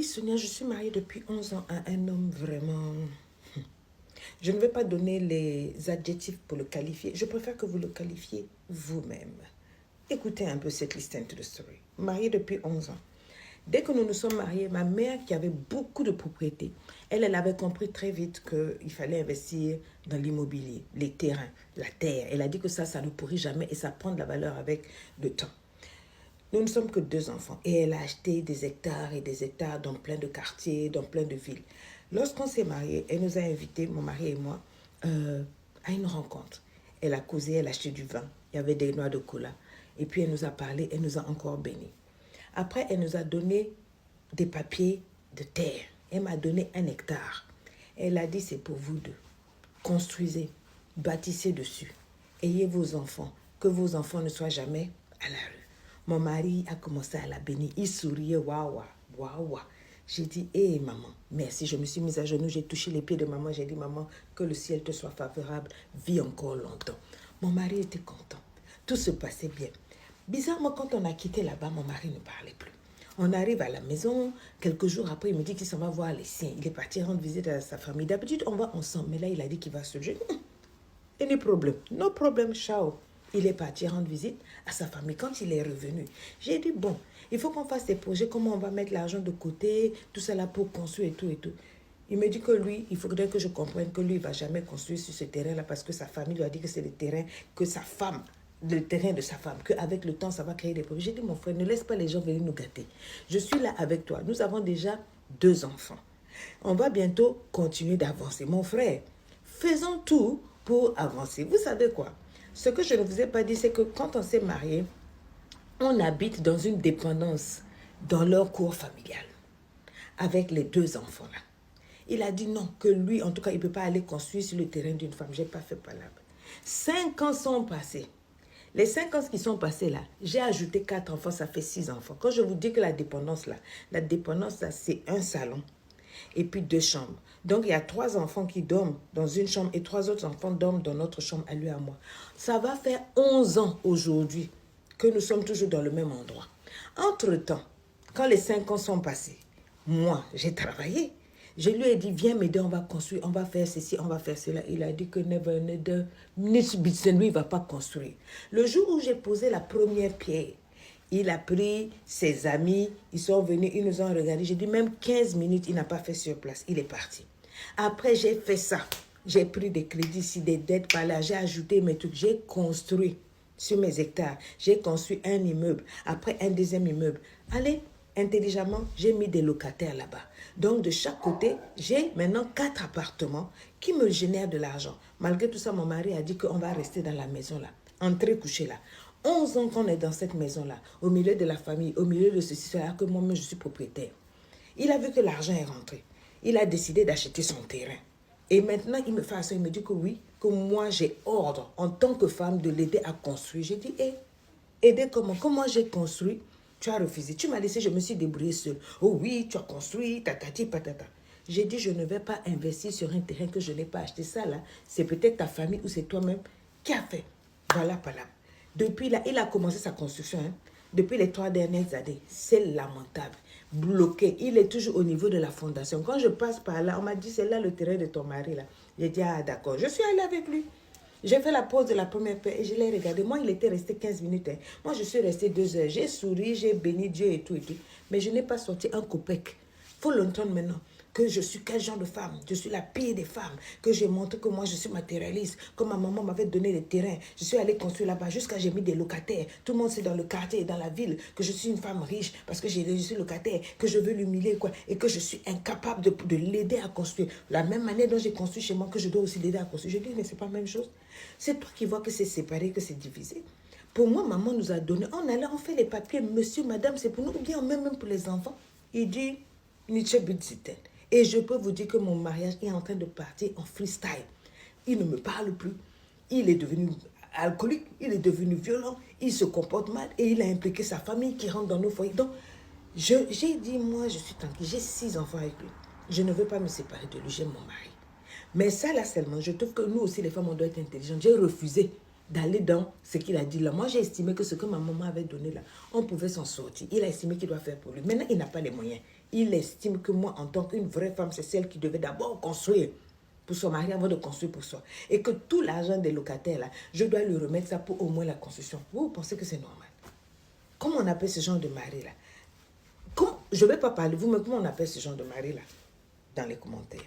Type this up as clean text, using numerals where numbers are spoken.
dit, Sonia, je suis mariée depuis 11 ans à un homme vraiment... Je ne vais pas donner les adjectifs pour le qualifier. Je préfère que vous le qualifiez vous-même. Écoutez un peu cette listen to the story. Mariée depuis 11 ans. Dès que nous nous sommes mariés, ma mère, qui avait beaucoup de propriétés, elle avait compris très vite qu'il fallait investir dans l'immobilier, les terrains, la terre. Elle a dit que ça ne pourrit jamais et ça prend de la valeur avec le temps. Nous ne sommes que 2 enfants et elle a acheté des hectares et des hectares dans plein de quartiers, dans plein de villes. Lorsqu'on s'est mariés, elle nous a invités, mon mari et moi, à une rencontre. Elle a causé, elle a acheté du vin, il y avait des noix de cola. Et puis elle nous a parlé, elle nous a encore bénis. Après, elle nous a donné des papiers de terre. Elle m'a donné 1 hectare. Elle a dit, c'est pour vous deux. Construisez, bâtissez dessus. Ayez vos enfants, que vos enfants ne soient jamais à la rue. Mon mari a commencé à la bénir. Il souriait, waouh, waouh. J'ai dit, hé maman, merci. Je me suis mise à genoux, j'ai touché les pieds de maman. J'ai dit, maman, que le ciel te soit favorable. Vis encore longtemps. Mon mari était content. Tout se passait bien. Bizarrement, quand on a quitté là-bas, mon mari ne parlait plus. On arrive à la maison, quelques jours après, il me dit qu'il s'en va voir les siens. Il est parti rendre visite à sa famille. D'habitude, on va ensemble, mais là, il a dit qu'il va se jeûner. Any problème? No problème, ciao. Il est parti rendre visite à sa famille. Quand il est revenu, j'ai dit, bon, il faut qu'on fasse des projets, comment on va mettre l'argent de côté, tout ça là pour construire et tout et tout. Il me dit que lui, il faudrait que je comprenne que lui, il ne va jamais construire sur ce terrain-là parce que sa famille lui a dit que c'est le terrain que sa femme, le terrain de sa femme, qu'avec le temps, ça va créer des problèmes. J'ai dit, mon frère, ne laisse pas les gens venir nous gâter. Je suis là avec toi. Nous avons déjà 2 enfants. On va bientôt continuer d'avancer. Mon frère, faisons tout pour avancer. Vous savez quoi? Ce que je ne vous ai pas dit, c'est que quand on s'est mariés, on habite dans une dépendance dans leur cour familial avec les 2 enfants-là. Il a dit non, que lui, en tout cas, il ne peut pas aller construire sur le terrain d'une femme. Je n'ai pas fait palabre. 5 ans sont passés. Les 5 ans qui sont passés là, j'ai ajouté 4 enfants, ça fait 6 enfants. Quand je vous dis que la dépendance là, c'est un salon et puis 2 chambres. Donc, il y a 3 enfants qui dorment dans une chambre et 3 autres enfants dorment dans notre chambre à lui et à moi. Ça va faire 11 ans aujourd'hui que nous sommes toujours dans le même endroit. Entre-temps, quand les 5 ans sont passés, moi, j'ai travaillé. Je lui ai dit, viens m'aider, on va construire, on va faire ceci, on va faire cela. Il a dit que never, lui, il ne va pas construire. Le jour où j'ai posé la première pierre, il a pris ses amis, ils sont venus, ils nous ont regardé. J'ai dit, même 15 minutes, il n'a pas fait sur place. Il est parti. Après, j'ai fait ça. J'ai pris des crédits ici, des dettes par là. J'ai ajouté mes trucs. J'ai construit sur mes hectares. J'ai construit un immeuble. Après, un deuxième immeuble. Allez, intelligemment, j'ai mis des locataires là-bas. Donc, de chaque côté, j'ai maintenant 4 appartements qui me génèrent de l'argent. Malgré tout ça, mon mari a dit qu'on va rester dans la maison là, entrer coucher là. 11 ans qu'on est dans cette maison-là, au milieu de la famille, au milieu de ceci, cela, que moi-même je suis propriétaire. Il a vu que l'argent est rentré. Il a décidé d'acheter son terrain. Et maintenant, il me fait ça, il me dit que oui, que moi j'ai ordre en tant que femme de l'aider à construire. J'ai dit, aider comment? Comment j'ai construit? Tu as refusé. Tu m'as laissé, je me suis débrouillée seule. Oh oui, tu as construit, tatati, patata. J'ai dit, je ne vais pas investir sur un terrain que je n'ai pas acheté. Ça là, c'est peut-être ta famille ou c'est toi-même qui a fait. Voilà, pas là. Depuis là, il a commencé sa construction. Depuis les 3 dernières années, c'est lamentable. Bloqué. Il est toujours au niveau de la fondation. Quand je passe par là, on m'a dit, c'est là le terrain de ton mari là. J'ai dit, ah d'accord. Je suis allée avec lui. J'ai fait la pause de la première paix et je l'ai regardé. Moi, il était resté 15 minutes. Moi, je suis restée 2 heures. J'ai souri, j'ai béni Dieu et tout et tout. Mais je n'ai pas sorti un copec. Il faut l'entendre maintenant. Que je suis quel genre de femme? Je suis la pire des femmes. Que j'ai montré que moi, je suis matérialiste. Que ma maman m'avait donné des terrains. Je suis allée construire là-bas jusqu'à j'ai mis des locataires. Tout le monde sait dans le quartier et dans la ville que je suis une femme riche parce que je suis locataire, que je veux l'humilier quoi, et que je suis incapable de l'aider à construire. La même manière dont j'ai construit chez moi, que je dois aussi l'aider à construire. Je dis, mais c'est pas la même chose. C'est toi qui vois que c'est séparé, que c'est divisé. Pour moi, maman nous a donné. On allait, on fait les papiers. Monsieur, madame, c'est pour nous. Ou bien même pour les enfants. Il dit, Nietzsche Bitziten. Et je peux vous dire que mon mariage est en train de partir en freestyle. Il ne me parle plus. Il est devenu alcoolique, il est devenu violent, il se comporte mal et il a impliqué sa famille qui rentre dans nos foyers. Donc, j'ai dit, moi, je suis tranquille. J'ai 6 enfants avec lui. Je ne veux pas me séparer de lui, j'aime mon mari. Mais ça, là, seulement, je trouve que nous aussi, les femmes, on doit être intelligentes. J'ai refusé d'aller dans ce qu'il a dit là. Moi, j'ai estimé que ce que ma maman avait donné là, on pouvait s'en sortir. Il a estimé qu'il doit faire pour lui. Maintenant, il n'a pas les moyens. il estime que moi, en tant qu'une vraie femme, c'est celle qui devait d'abord construire pour son mari avant de construire pour soi. Et que tout l'argent des locataires, là, je dois lui remettre ça pour au moins la construction. Vous pensez que c'est normal? Comment on appelle ce genre de mari-là? Je ne vais pas parler, vous, mais comment on appelle ce genre de mari-là? Dans les commentaires.